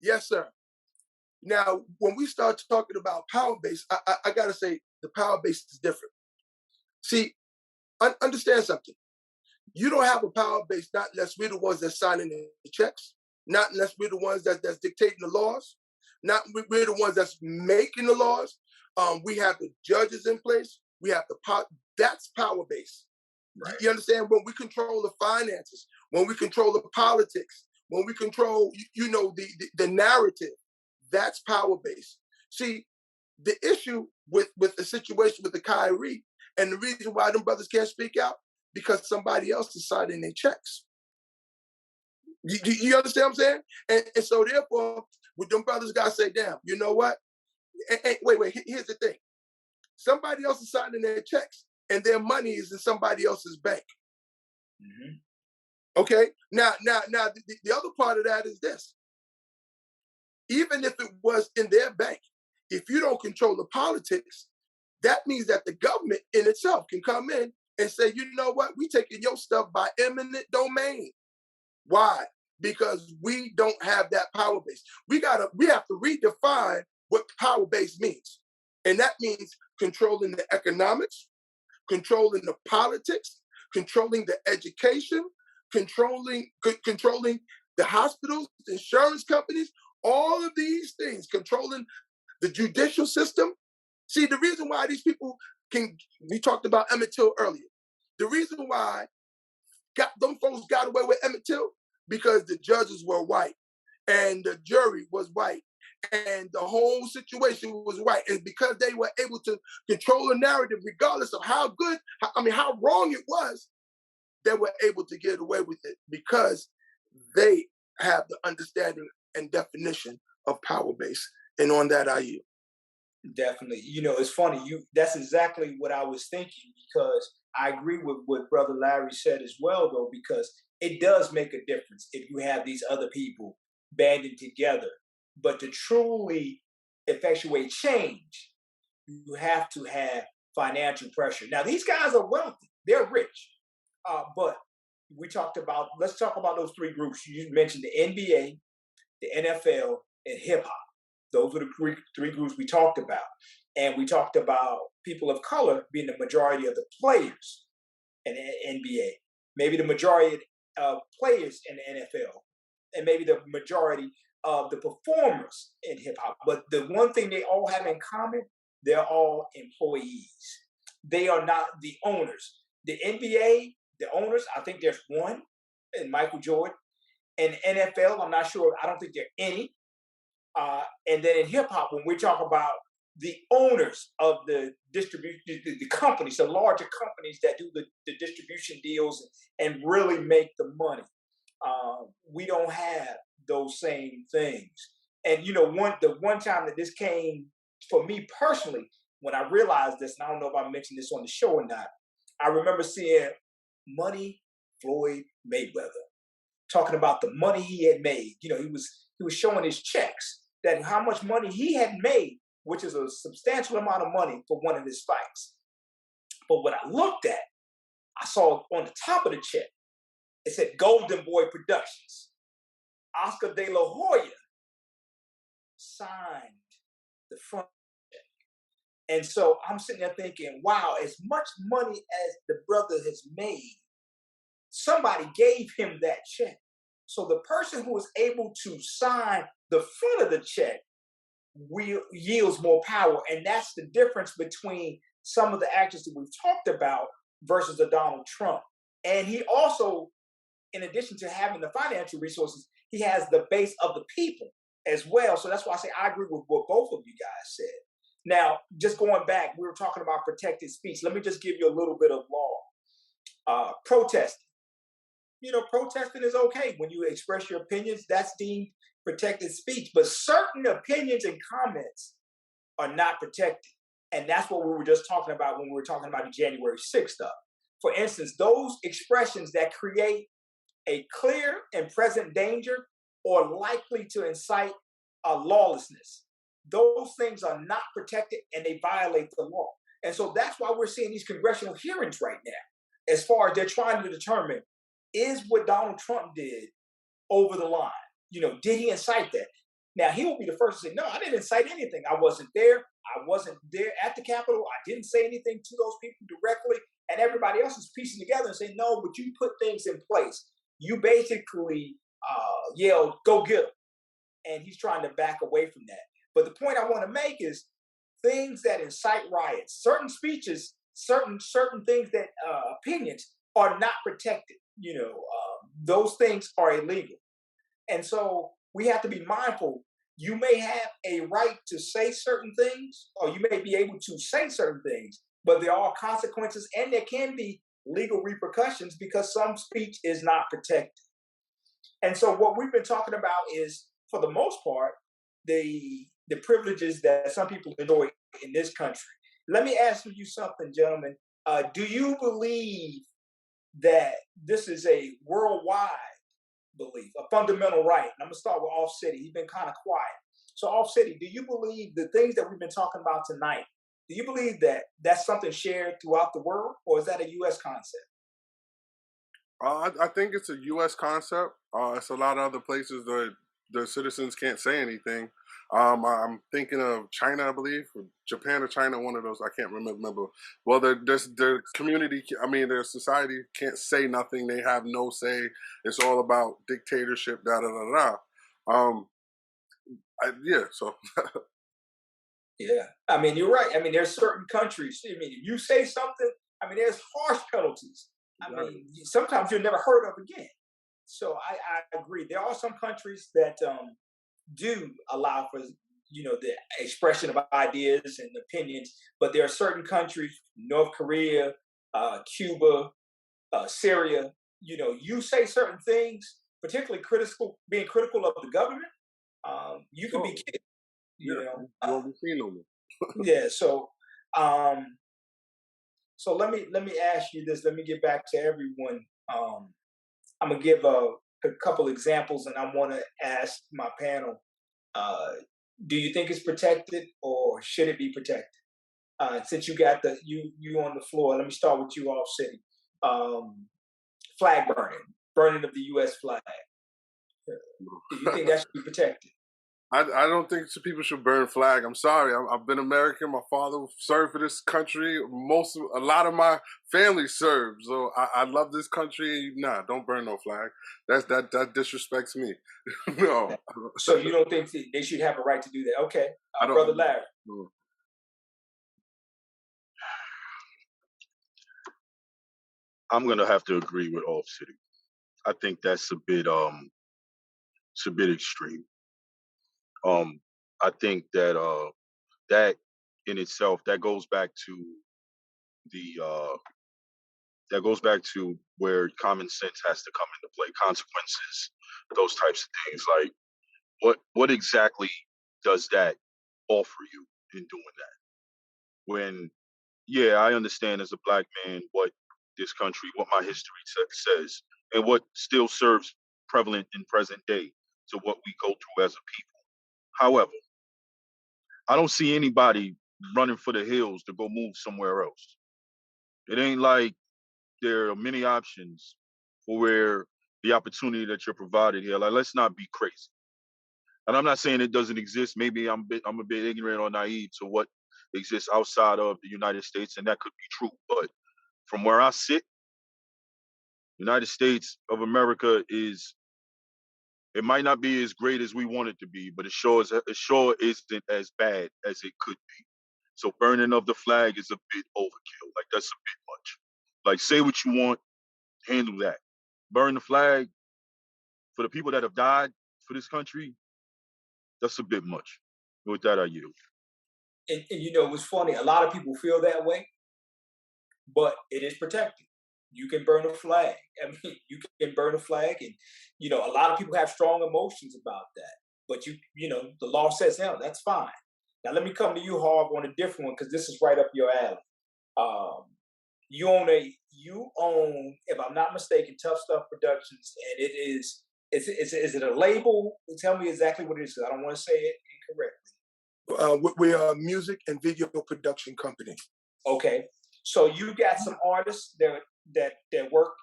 Yes, sir. Now, when we start talking about power base, I got to say the power base is different. See, understand something. You don't have a power base not unless we're the ones that's signing the checks, not unless we're the ones that's dictating the laws, not we're the ones that's making the laws. We have the judges in place. We have the power. That's power base. Right. You understand? When we control the finances, when we control the politics, when we control, the narrative, that's power base. See, the issue with the situation with the Kyrie, and the reason why them brothers can't speak out, because somebody else is signing their checks. You understand what I'm saying? And so therefore, with them brothers got to say, damn, you know what? Wait, here's the thing. Somebody else is signing their checks, and their money is in somebody else's bank. Mm-hmm. Okay? Now, the other part of that is this. Even if it was in their bank, if you don't control the politics, that means that the government in itself can come in and say, you know what? We taking your stuff by eminent domain. Why? Because we don't have that power base. We have to redefine what power base means. And that means controlling the economics, controlling the politics, controlling the education, controlling the hospitals, the insurance companies, all of these things, controlling the judicial system. See, the reason why these people we talked about Emmett Till earlier. The reason why them folks got away with Emmett Till, because the judges were white and the jury was white and the whole situation was white. And because they were able to control the narrative, regardless of how wrong it was, they were able to get away with it because they have the understanding and definition of power base. And on that, I yield. Definitely. It's funny. That's exactly what I was thinking, because I agree with what Brother Larry said as well, though, because it does make a difference if you have these other people banding together. But to truly effectuate change, you have to have financial pressure. Now, these guys are wealthy. They're rich. But let's talk about those three groups. You mentioned the NBA, the NFL, and hip hop. Those are the three groups we talked about. And we talked about people of color being the majority of the players in the NBA, maybe the majority of players in the NFL, and maybe the majority of the performers in hip hop. But the one thing they all have in common, they're all employees. They are not the owners. The NBA, the owners, I think there's one, and Michael Jordan. And NFL, I'm not sure. I don't think there are any. And then in hip hop, when we talk about the owners of the distribution, the companies, the larger companies that do the distribution deals and really make the money, we don't have those same things. And the one time that this came for me personally, when I realized this, and I don't know if I mentioned this on the show or not, I remember seeing Money Floyd Mayweather talking about the money he had made. He was showing his checks, that how much money he had made, which is a substantial amount of money for one of his fights. But what I looked at, I saw on the top of the check, it said Golden Boy Productions. Oscar De La Hoya signed the front check. And so I'm sitting there thinking, wow, as much money as the brother has made, somebody gave him that check. So the person who is able to sign the front of the check yields more power. And that's the difference between some of the actors that we've talked about versus a Donald Trump. And he also, in addition to having the financial resources, he has the base of the people as well. So that's why I say I agree with what both of you guys said. Now, just going back, we were talking about protected speech. Let me just give you a little bit of law. Protesting. Protesting is okay. When you express your opinions, that's deemed protected speech. But certain opinions and comments are not protected. And that's what we were just talking about when we were talking about the January 6th stuff. For instance, those expressions that create a clear and present danger or likely to incite lawlessness, those things are not protected and they violate the law. And so that's why we're seeing these congressional hearings right now, as far as they're trying to determine, is what Donald Trump did over the line? Did he incite that? Now, he will be the first to say, no, I didn't incite anything. I wasn't there. I wasn't there at the Capitol. I didn't say anything to those people directly. And everybody else is piecing together and saying, no, but you put things in place. You basically yelled, go get him. And he's trying to back away from that. But the point I want to make is things that incite riots, certain speeches, certain things that opinions are not protected. Those things are illegal. And so we have to be mindful. You may have a right to say certain things, or you may be able to say certain things, but there are consequences and there can be legal repercussions because some speech is not protected. And so what we've been talking about is, for the most part, the privileges that some people enjoy in this country. Let me ask you something, gentlemen. Do you believe that this is a worldwide belief, a fundamental right? And I'm going to start with Off City. He's been kind of quiet. So Off City, do you believe the things that we've been talking about tonight, do you believe that that's something shared throughout the world, or is that a U.S. concept? I think it's a U.S. concept. It's a lot of other places that the citizens can't say anything. I'm thinking of China, I believe, or Japan or China, one of those. I can't remember. Well, their community, their society can't say nothing. They have no say. It's all about dictatorship, da da da da. Yeah, so Yeah, I mean, you're right. I mean, there's certain countries. I mean, if you say something, I mean, there's harsh penalties. I mean, sometimes you're never heard of again. So I agree. There are some countries that do allow for the expression of ideas and opinions, but there are certain countries, North Korea, Cuba, Syria. You say certain things, particularly being critical of the government, you could be killed. yeah, You know, you won't be seen no more. yeah. Um, so let me ask you this. Let me get back to everyone. I'm gonna give a couple examples, and I want to ask my panel: do you think it's protected, or should it be protected? Since you got you on the floor, let me start with you, Off City. Um, Flag burning of the U.S. flag. Do you think that should be protected? I don't think people should burn flag. I'm sorry. I've been American. My father served for this country. A lot of my family served. So I love this country. Nah, don't burn no flag. That disrespects me. No. So you don't think they should have a right to do that? Okay, I don't, Brother Larry. No. I'm gonna have to agree with Off City. I think that's it's a bit extreme. I think that in itself the that goes back to where common sense has to come into play, consequences, those types of things. Like what exactly does that offer you in doing that? When yeah, I understand as a black man what my history says, and what still serves prevalent in present day to what we go through as a people. However, I don't see anybody running for the hills to go move somewhere else. It ain't like there are many options for where the opportunity that you're provided here. Like, let's not be crazy. And I'm not saying it doesn't exist. Maybe I'm a bit ignorant or naive to what exists outside of the United States, and that could be true. But from where I sit, United States of America is it might not be as great as we want it to be, but it sure isn't as bad as it could be. So burning of the flag is a bit overkill. Like that's a bit much. Like say what you want, handle that. Burn the flag for the people that have died for this country. That's a bit much. With that, I yield. And it was funny. A lot of people feel that way, but it is protected. You can burn a flag. I mean, you can burn a flag, and a lot of people have strong emotions about that. But the law says, no, that's fine. Now let me come to you, Harv, on a different one because this is right up your alley. Um, you own, if I'm not mistaken, Tough Stuff Productions, and it is. Is it a label? Tell me exactly what it is. I don't want to say it incorrectly. We are a music and video production company. Okay, so you got some artists that work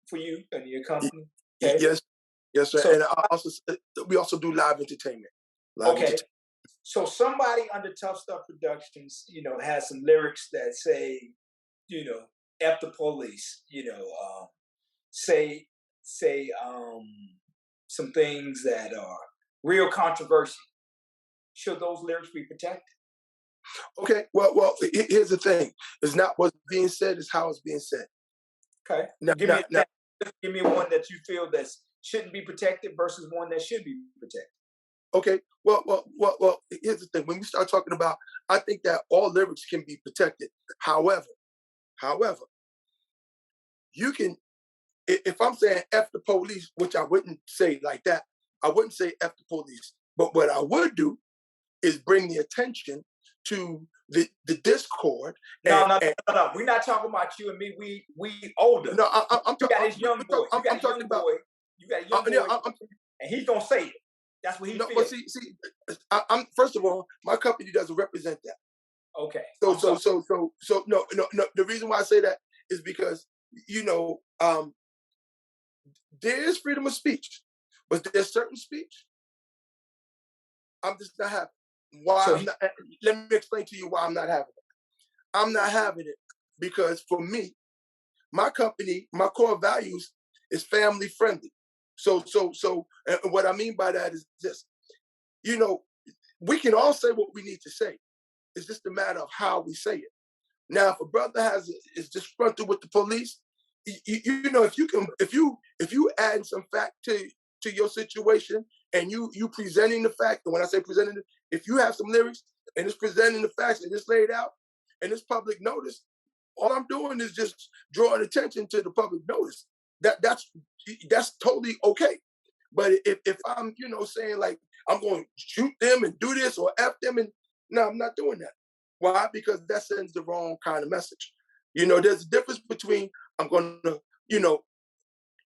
for you and your company. Okay? Yes, sir. So, And we also do live entertainment. So somebody under Tough Stuff Productions, has some lyrics that say, "F the police," say some things that are real controversial. Should those lyrics be protected? Okay. Well. Here's the thing: it's not what's being said; it's how it's being said. Okay. Give me one that you feel that shouldn't be protected versus one that should be protected. Okay. Well. Here's the thing: when we start talking about, I think that all lyrics can be protected. However, you can. If I'm saying "F the police," which I wouldn't say like that, I wouldn't say "F the police." But what I would do is bring the attention to the discord. No. We're not talking about you and me. We older. No, I'm talking. You got his young boy. You got a young boy. You got a young boy, and he's gonna say it. That's what he feels. But see, I'm first of all, my company doesn't represent that. Okay. So no. The reason why I say that is because there is freedom of speech, but there's certain speech I'm just not having. Let me explain to you why I'm not having it. I'm not having it because for me, my company, my core values is family friendly. So what I mean by that is this. we can all say what we need to say. It's just a matter of how we say it. Now, if a brother is disgruntled with the police, you know, if you add some fact to your situation and you presenting the fact, and when I say presenting it, if you have some lyrics and it's presenting the facts and it's laid out and it's public notice, all I'm doing is just drawing attention to the public notice. That's totally okay. But if I'm, you know, saying like I'm going to shoot them and do this or F them, and no, I'm not doing that. Why? Because that sends the wrong kind of message. You know, there's a difference between I'm going to, you know,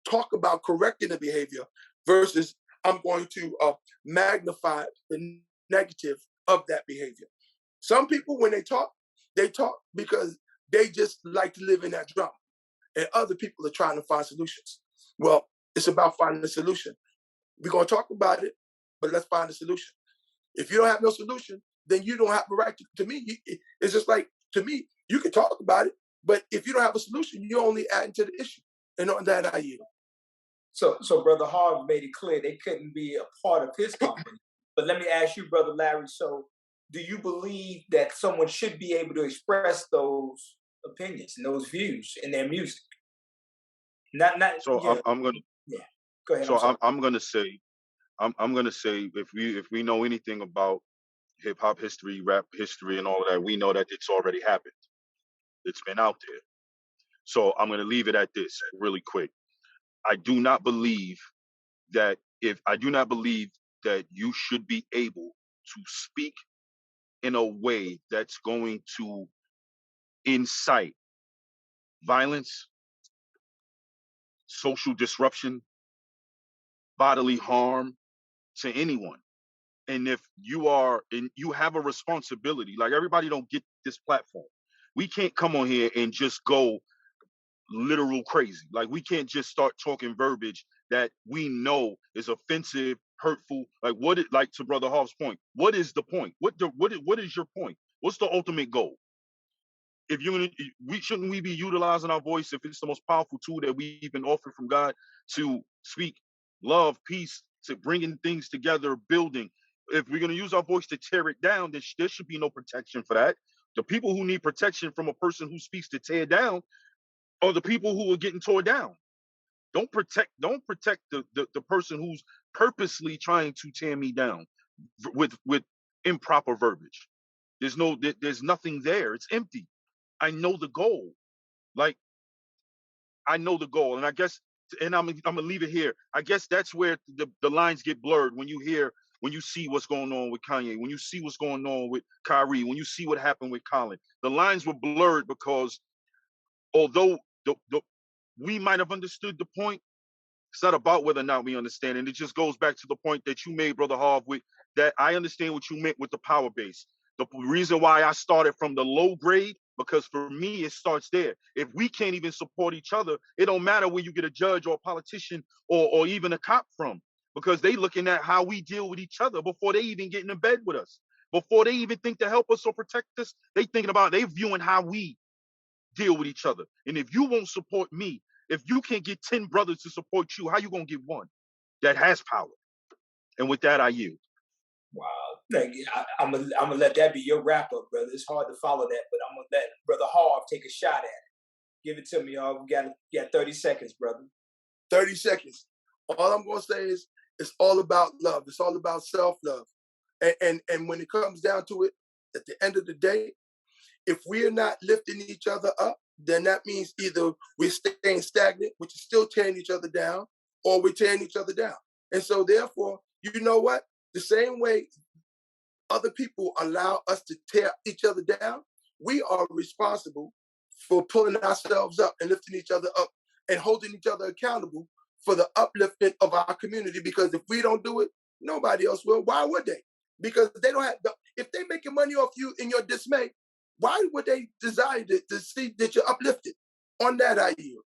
talk about correcting the behavior versus I'm going to magnify the negative of that behavior. Some people, when they talk because they just like to live in that drama. And other people are trying to find solutions. Well, it's about finding a solution. We're going to talk about it, but let's find a solution. If you don't have no solution, then you don't have the right to me. It's just like, to me, you can talk about it, but if you don't have a solution, you're only adding to the issue. And on that, I yield. So Brother Harv made it clear they couldn't be a part of his company. But let me ask you, Brother Larry, so do you believe that someone should be able to express those opinions and those views in their music? Not. So You know, I'm gonna. Yeah. Go ahead. So I'm gonna say, I'm gonna say, if we know anything about hip hop history, rap history, and all of that, we know that it's already happened. It's been out there. So I'm gonna leave it at this really quick. I do not believe that you should be able to speak in a way that's going to incite violence, social disruption, bodily harm to anyone. And if you have a responsibility, like everybody don't get this platform. We can't come on here and just go literal crazy. Like we can't just start talking verbiage that we know is offensive, hurtful. Like to Brother Hoff's point, what is the point? What is your point? What's the ultimate goal? If shouldn't we be utilizing our voice if it's the most powerful tool that we've been offered from God to speak love, peace, to bringing things together, building. If we're going to use our voice to tear it down, then there should be no protection for that. The people who need protection from a person who speaks to tear down are the people who are getting torn down. Don't protect the person who's purposely trying to tear me down with improper verbiage. There's nothing there. It's empty. I know the goal. Like, I know the goal. And I guess, and I'm gonna leave it here. I guess that's where the lines get blurred when you see what's going on with Kanye, when you see what's going on with Kyrie, when you see what happened with Colin. The lines were blurred because although we might have understood the point, it's not about whether or not we understand. And it just goes back to the point that you made, Brother Harv, with that I understand what you meant with the power base. The reason why I started from the low grade, because for me, it starts there. If we can't even support each other, it don't matter where you get a judge or a politician or even a cop from, because they looking at how we deal with each other before they even get in bed with us. Before they even think to help us or protect us, they viewing how we deal with each other. And if you won't support me, if you can't get 10 brothers to support you, how you gonna get one that has power? And with that, I yield. Wow. Thank you. I'm gonna let that be your wrap up, brother. It's hard to follow that, but I'm gonna let Brother Harv take a shot at it. Give it to me, y'all. We got 30 seconds, brother. 30 seconds. All I'm gonna say is it's all about love. It's all about self-love. And when it comes down to it, at the end of the day, if we are not lifting each other up, then that means either we're staying stagnant, which is still tearing each other down, or we're tearing each other down. And so therefore, you know what? The same way other people allow us to tear each other down, we are responsible for pulling ourselves up and lifting each other up and holding each other accountable for the upliftment of our community. Because if we don't do it, nobody else will. Why would they? Because they don't have, if they're making money off you in your dismay, why would they desire to see that you're uplifted? On that, I yield.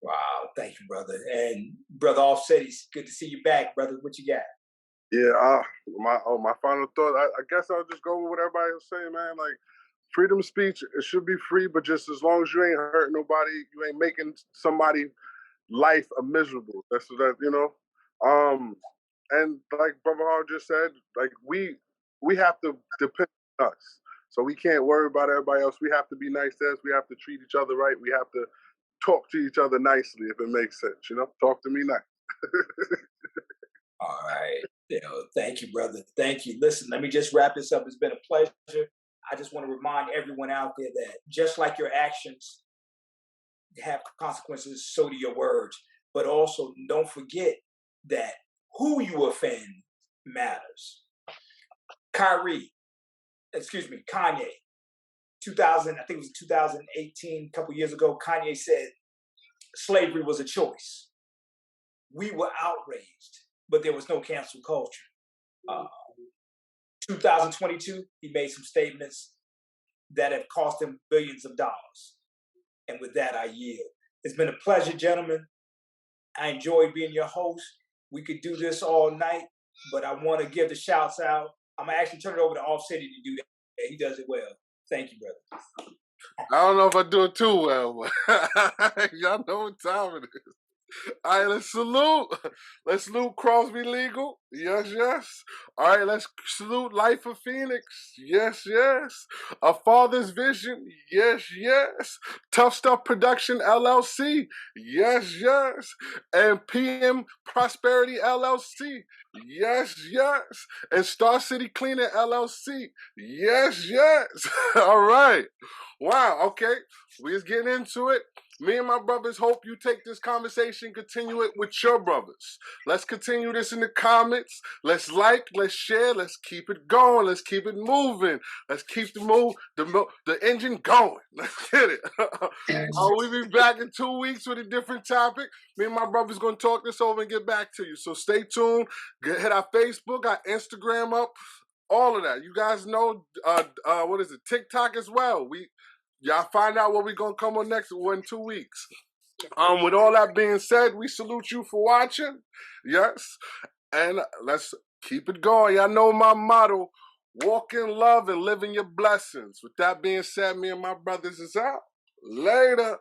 Wow, thank you, brother. And Brother Offset, it's good to see you back, brother. What you got? Yeah, my final thought. I guess I'll just go with what everybody was saying, man. Like, freedom of speech, it should be free, but just as long as you ain't hurting nobody, you ain't making somebody life a miserable. That's that, you know. And like Brother Hall just said, like we have to depend on us. So we can't worry about everybody else. We have to be nice to us. We have to treat each other right. We have to talk to each other nicely, if it makes sense. Talk to me nice. All right. Thank you, brother. Thank you. Listen, let me just wrap this up. It's been a pleasure. I just want to remind everyone out there that just like your actions have consequences, so do your words. But also, don't forget that who you offend matters. Kanye, 2000, I think it was 2018, a couple years ago, Kanye said slavery was a choice. We were outraged, but there was no cancel culture. 2022, he made some statements that have cost him billions of dollars. And with that, I yield. It's been a pleasure, gentlemen. I enjoyed being your host. We could do this all night, but I want to give the shouts out. I'm going to actually turn it over to Off City to do that. He does it well. Thank you, brother. I don't know if I do it too well, but y'all know what time it is. All right, let's salute. Let's salute Crosby Legal. Yes, yes. All right, let's salute Life of Phoenix. Yes, yes. A Father's Vision. Yes, yes. Tough Stuff Production LLC. Yes, yes. And PM Prosperity LLC. Yes, yes. And Star City Cleaner LLC. Yes, yes. All right. Wow, okay. We just getting into it. Me and my brothers hope you take this conversation, continue it with your brothers. Let's continue this in the comments. Let's like, let's share, let's keep it going, let's keep it moving. Let's keep the engine going. Let's get it. We'll be back in 2 weeks with a different topic. Me and my brothers going to talk this over and get back to you. So stay tuned. Hit our Facebook, our Instagram up, all of that. You guys know, what is it, TikTok as well. Y'all find out what we're going to come on next in 2 weeks. With all that being said, we salute you for watching. Yes. And let's keep it going. Y'all know my motto, walk in love and live in your blessings. With that being said, me and my brothers is out. Later.